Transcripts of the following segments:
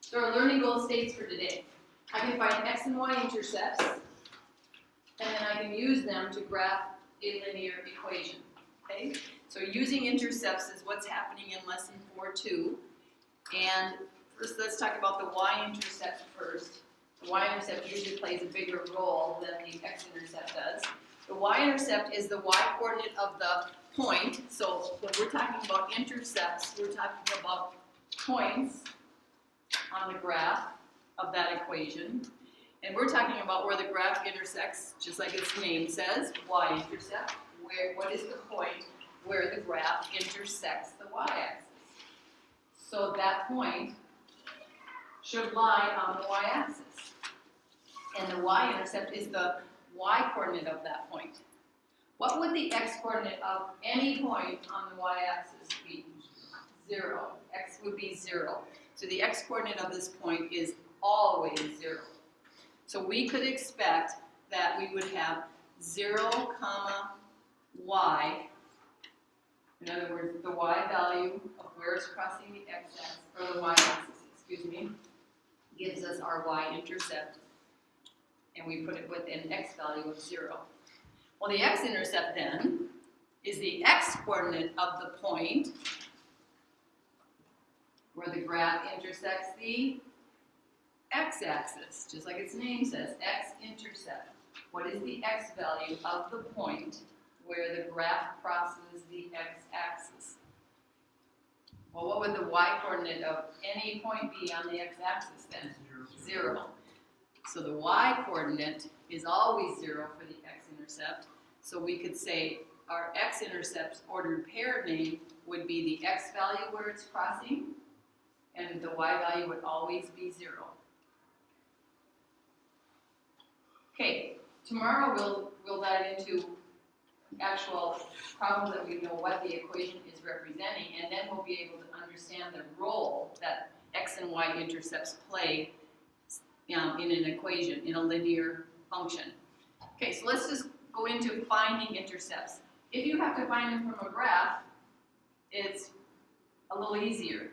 So our learning goal states for today. I can find x and y intercepts, and then I can use them to graph a linear equation. Okay? So using intercepts is what's happening in lesson 4.2. And first let's talk about the y-intercept first. The y-intercept usually plays a bigger role than the x-intercept does. The y-intercept is the y-coordinate of the point. So when we're talking about intercepts, we're talking about points on the graph of that equation. And we're talking about where the graph intersects, just like its name says, y-intercept. What is the point where the graph intersects the y-axis? So that point should lie on the y-axis. And the y-intercept is the y-coordinate of that point. What would the x-coordinate of any point on the y-axis be? 0. X would be 0. So the x-coordinate of this point is always 0. So we could expect that we would have 0, y. In other words, the y value of where it's crossing the x-axis, or the y-axis, excuse me, gives us our y-intercept. And we put it with an x value of 0. Well, the x-intercept then is the x-coordinate of the point where the graph intersects the x-axis, just like its name says, x-intercept. What is the x value of the point where the graph crosses the x-axis? Well, what would the y-coordinate of any point be on the x-axis then? 0. So the y-coordinate is always 0 for the x-intercept. So we could say our x-intercept's ordered pair name would be the x value where it's crossing, and the y value would always be 0. Okay, tomorrow we'll dive into actual problems that we know what the equation is representing, and then we'll be able to understand the role that x and y intercepts play in an equation, in a linear function. Okay, so let's just go into finding intercepts. If you have to find them from a graph, it's a little easier.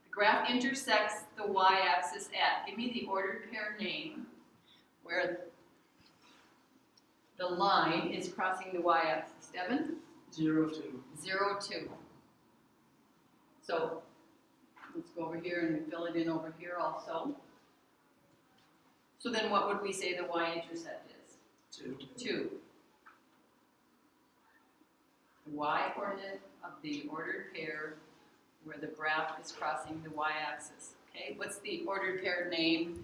The graph intersects the y-axis at, give me the ordered pair name, where the line is crossing the y-axis. Devin? 0, 2. 0, 2. So let's go over here and fill it in over here also. So then what would we say the y-intercept is? 2. 2. The y-coordinate of the ordered pair where the graph is crossing the y-axis. Okay, what's the ordered pair name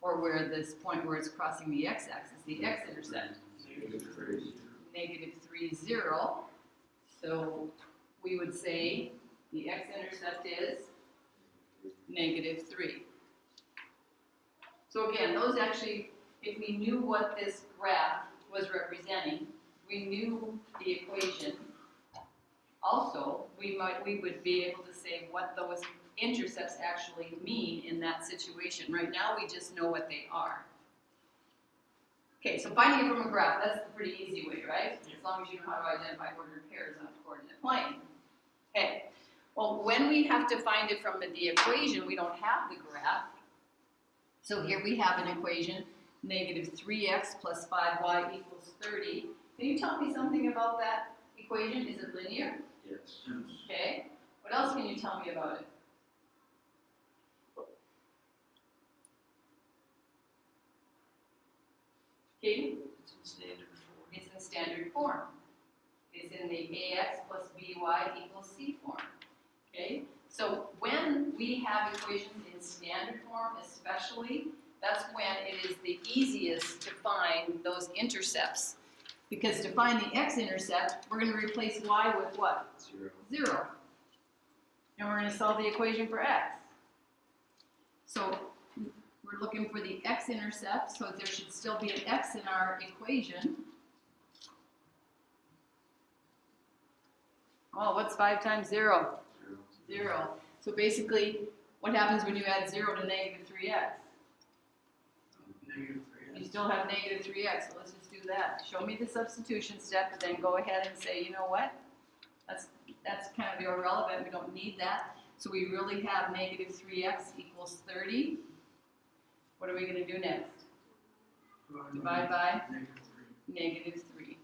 for where this point where it's crossing the x-axis, the x-intercept? Negative 3, 0. So we would say the x-intercept is negative 3. So again, those actually, if we knew what this graph was representing, we knew the equation. Also, we would be able to say what those intercepts actually mean in that situation. Right now, we just know what they are. Okay, so finding it from a graph, that's the pretty easy way, right? As long as you know how to identify ordered pairs on a coordinate plane. Okay, well, when we have to find it from the equation, we don't have the graph. So here we have an equation, negative 3x plus 5y equals 30. Can you tell me something about that equation? Is it linear? Yes. Okay. What else can you tell me about it? Katie? It's in standard form. It's in standard form. It's in the ax plus by equals c form. Okay? So when we have equations in standard form especially, that's when it is the easiest to find those intercepts. Because to find the x-intercept, we're going to replace y with what? 0. 0. And we're going to solve the equation for x. So we're looking for the x-intercept, so there should still be an x in our equation. Oh, what's 5 times 0? 0. So basically, what happens when you add 0 to negative 3x? Negative 3x. You still have negative 3x, so let's just do that. Show me the substitution step, and then go ahead and say, you know what? That's kind of irrelevant. We don't need that. So we really have negative 3x equals 30. What are we going to do next? Divide by negative 3.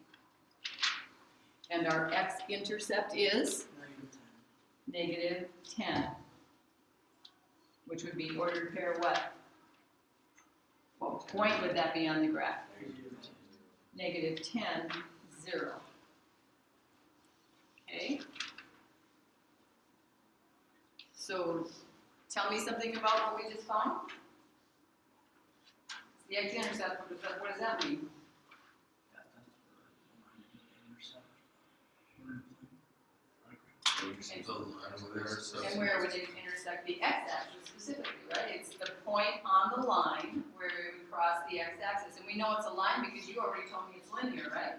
And our x-intercept is negative 10, which would be ordered pair what? What point would that be on the graph? Negative 10, 0. Okay? So tell me something about what we just found. The x-intercept, what does that mean? And where would it intersect the x-axis specifically, right? It's the point on the line where we cross the x-axis. And we know it's a line because you already told me it's linear, right?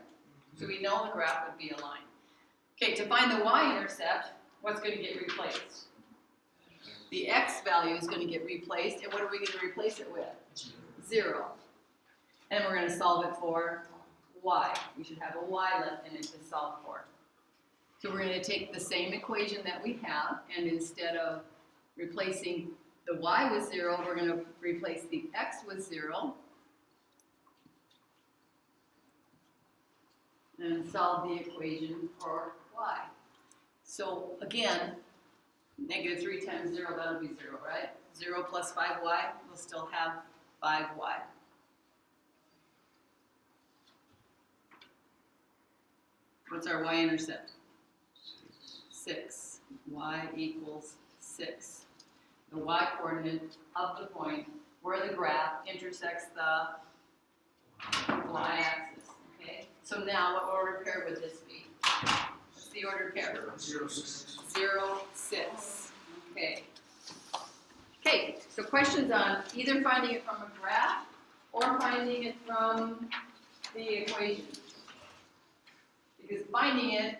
So we know the graph would be a line. Okay, to find the y-intercept, what's going to get replaced? The x value is going to get replaced, and what are we going to replace it with? 0. And we're going to solve it for y. We should have a y left in it to solve for. So we're going to take the same equation that we have, and instead of replacing the y with 0, we're going to replace the x with 0. And solve the equation for y. So again, negative 3 times 0, that'll be 0, right? 0 plus 5y, we'll still have 5y. What's our y-intercept? 6. Y equals 6. The y-coordinate of the point where the graph intersects the y-axis. Okay? So now, what ordered pair would this be? What's the ordered pair? 0, 6. 0, 6. Okay. Okay, so questions on either finding it from a graph or finding it from the equation. Because finding it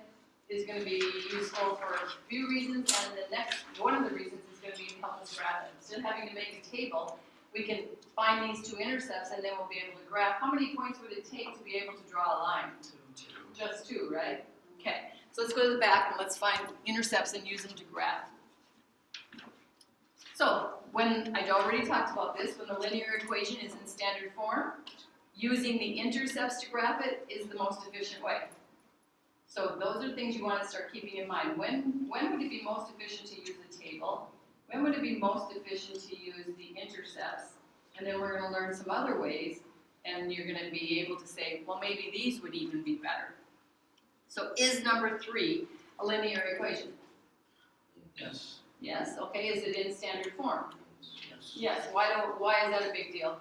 is going to be useful for a few reasons, and the next, one of the reasons is going to be to help us graph it. Instead of having to make a table, we can find these two intercepts and then we'll be able to graph. How many points would it take to be able to draw a line? 2. Just 2, right? Okay, so let's go to the back and let's find intercepts and use them to graph. So, when I already talked about this, when the linear equation is in standard form, using the intercepts to graph it is the most efficient way. So those are things you want to start keeping in mind. When would it be most efficient to use a table? When would it be most efficient to use the intercepts? And then we're going to learn some other ways, and you're going to be able to say, well, maybe these would even be better. So is number 3 a linear equation? Yes. Yes. Okay. Is it in standard form? Yes. Yes. Why is that a big deal?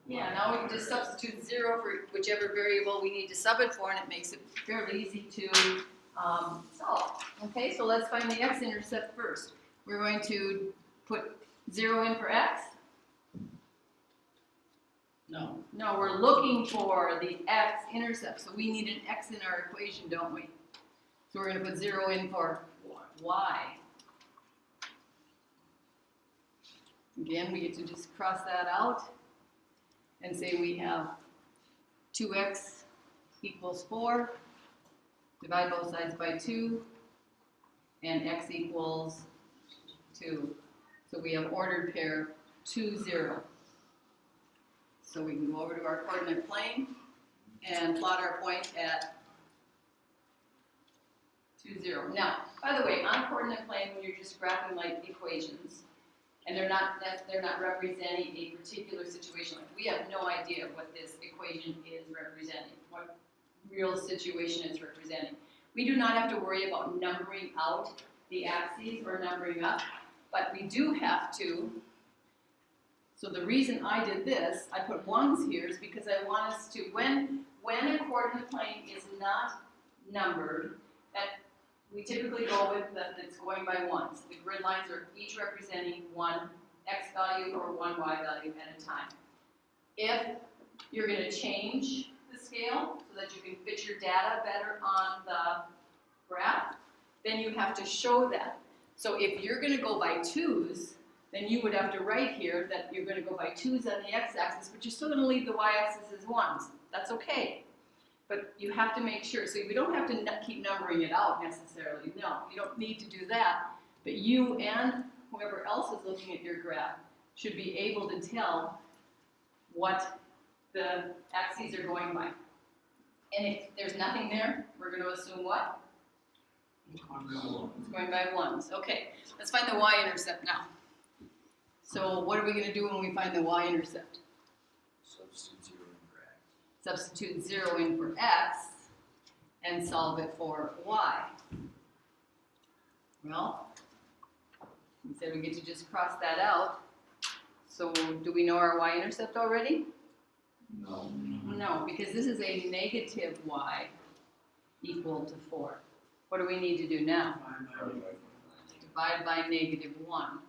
Yeah, now we can just substitute 0 for whichever variable we need to sub it for, and it makes it fairly easy to solve. Okay, so let's find the x-intercept first. We're going to put 0 in for x. No. No, we're looking for the x-intercept, so we need an x in our equation, don't we? So we're going to put 0 in for y. Again, we get to just cross that out and say we have 2x equals 4, divide both sides by 2, and x equals 2. So we have ordered pair 2, 0. So we can go over to our coordinate plane and plot our point at 2, 0. Now, by the way, on a coordinate plane, when you're just graphing like equations, and they're not representing a particular situation. Like we have no idea what this equation is representing, what real situation it's representing. We do not have to worry about numbering out the axes or numbering up, but we do have to. So the reason I did this, I put 1s here, is because I want us to, when a coordinate plane is not numbered, that we typically go with that's going by 1s. The grid lines are each representing one x value or one y value at a time. If you're going to change the scale so that you can fit your data better on the graph, then you have to show that. So if you're going to go by 2s, then you would have to write here that you're going to go by 2s on the x-axis, but you're still going to leave the y-axis as 1s. That's okay. But you have to make sure, so we don't have to keep numbering it out necessarily, no, you don't need to do that. But you and whoever else is looking at your graph should be able to tell what the axes are going by. And if there's nothing there, we're going to assume what? It's going by ones. Okay, let's find the y-intercept now. So what are we going to do when we find the y-intercept? Substitute 0 in for x and solve it for y. Well, we said we get to just cross that out. So do we know our y-intercept already? No. No, because this is a negative y equal to 4. What do we need to do now? Divide by negative 1.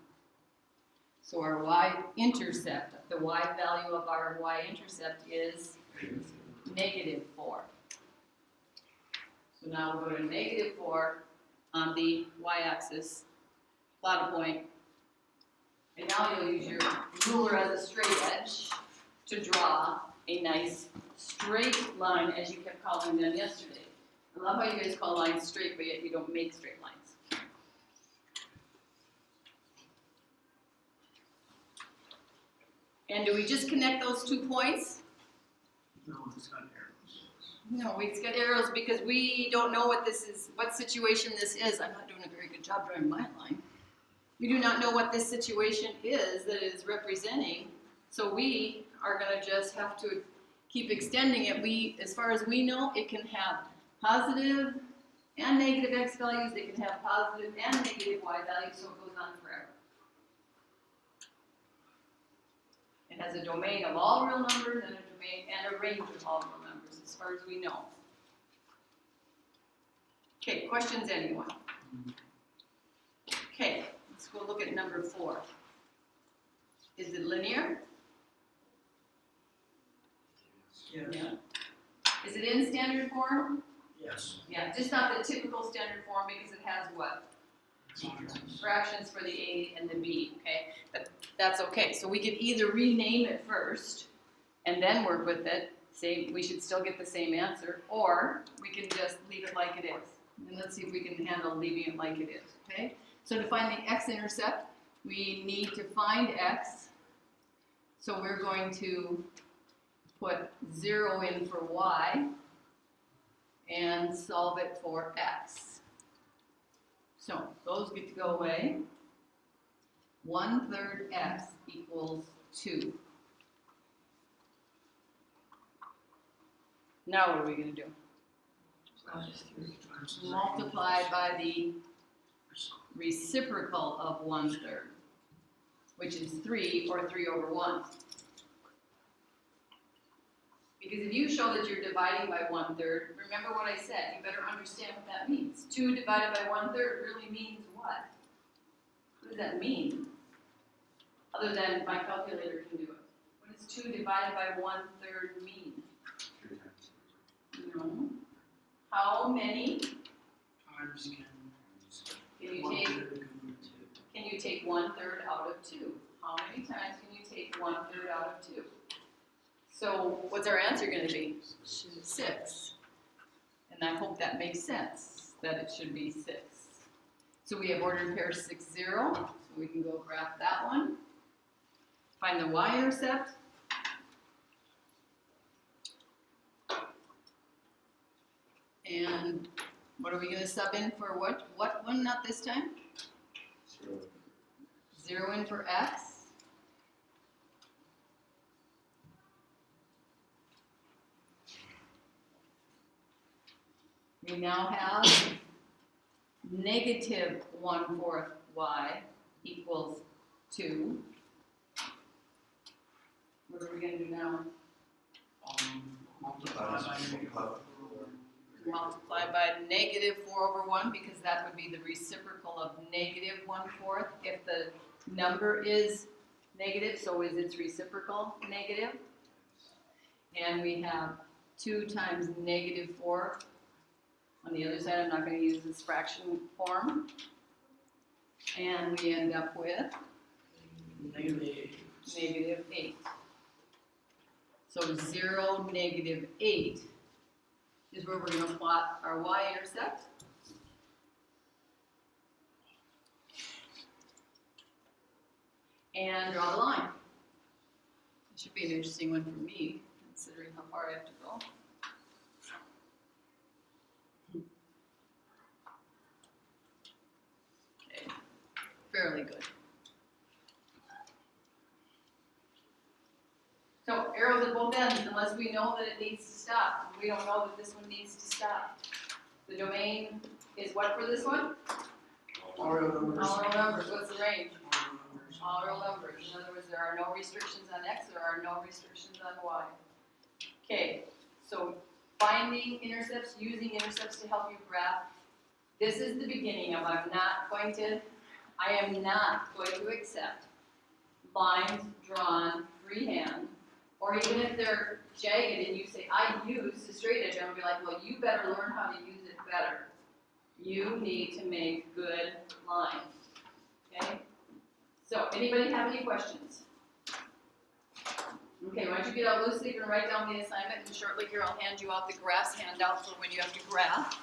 So our y-intercept, the y value of our y-intercept is negative 4. So now we'll go to negative 4 on the y-axis, plot a point, and now you'll use your ruler as a straight edge to draw a nice straight line, as you kept calling them yesterday. I love how you guys call lines straight, but yet you don't make straight lines. And do we just connect those 2 points? No, it's got arrows. No, we've got arrows because we don't know what this is, what situation this is. I'm not doing a very good job drawing my line. We do not know what this situation is that it is representing, so we are going to just have to keep extending it. As far as we know, it can have positive and negative x values. It can have positive and negative y values, so it goes on forever. It has a domain of all real numbers and a domain and a range of all real numbers, as far as we know. Okay, questions, anyone? Okay, let's go look at number 4. Is it linear? Yes. Yeah. Is it in standard form? Yes. Yeah, just not the typical standard form because it has what? Fractions for the A and the B, okay? But that's okay. So we could either rename it first and then work with it, say we should still get the same answer, or we can just leave it like it is. And let's see if we can handle leaving it like it is, okay? So to find the x-intercept, we need to find x. So we're going to put 0 in for y and solve it for x. So those get to go away. 1/3 x equals 2. Now what are we going to do? Multiply by the reciprocal of 1/3, which is 3, or 3 over 1. Because if you show that you're dividing by 1/3, remember what I said, you better understand what that means. 2 divided by 1/3 really means what? What does that mean? Other than my calculator can do it. What does 2 divided by 1/3 mean? 3 times. No. How many Times can you take 1/3 out of 2? How many times can you take 1/3 out of 2? So what's our answer going to be? 6. And I hope that makes sense, that it should be 6. So we have ordered pair 6, 0. So we can go graph that one. Find the y-intercept. And what are we going to sub in for what one? Not this time? 0 in for x. We now have negative 1/4 y equals 2. What are we going to do now? Multiply by negative 4 over 1, because that would be the reciprocal of negative 1/4. If the number is negative, so is its reciprocal negative. And we have 2 times negative 4. On the other side, I'm not going to use this fraction form. And we end up with negative 8. So 0, negative 8 is where we're gonna plot our y-intercept. And draw the line. It should be an interesting one for me, considering how far I have to go. Okay, fairly good. So arrows at both ends, unless we know that it needs to stop. We don't know that this one needs to stop. The domain is what for this one? All real numbers. All real numbers. What's the range? All real numbers. All real numbers. In other words, there are no restrictions on x, there are no restrictions on y. Okay, so finding intercepts, using intercepts to help you graph. This is the beginning of I am not going to accept lines drawn freehand, or even if they're jagged and you say, I use the straight edge, I'm gonna be like, well, you better learn how to use it better. You need to make good lines, okay? So, anybody have any questions? Okay, why don't you get out loose leaf and write down the assignment, and shortly here I'll hand you out the graphs handout for when you have to graph.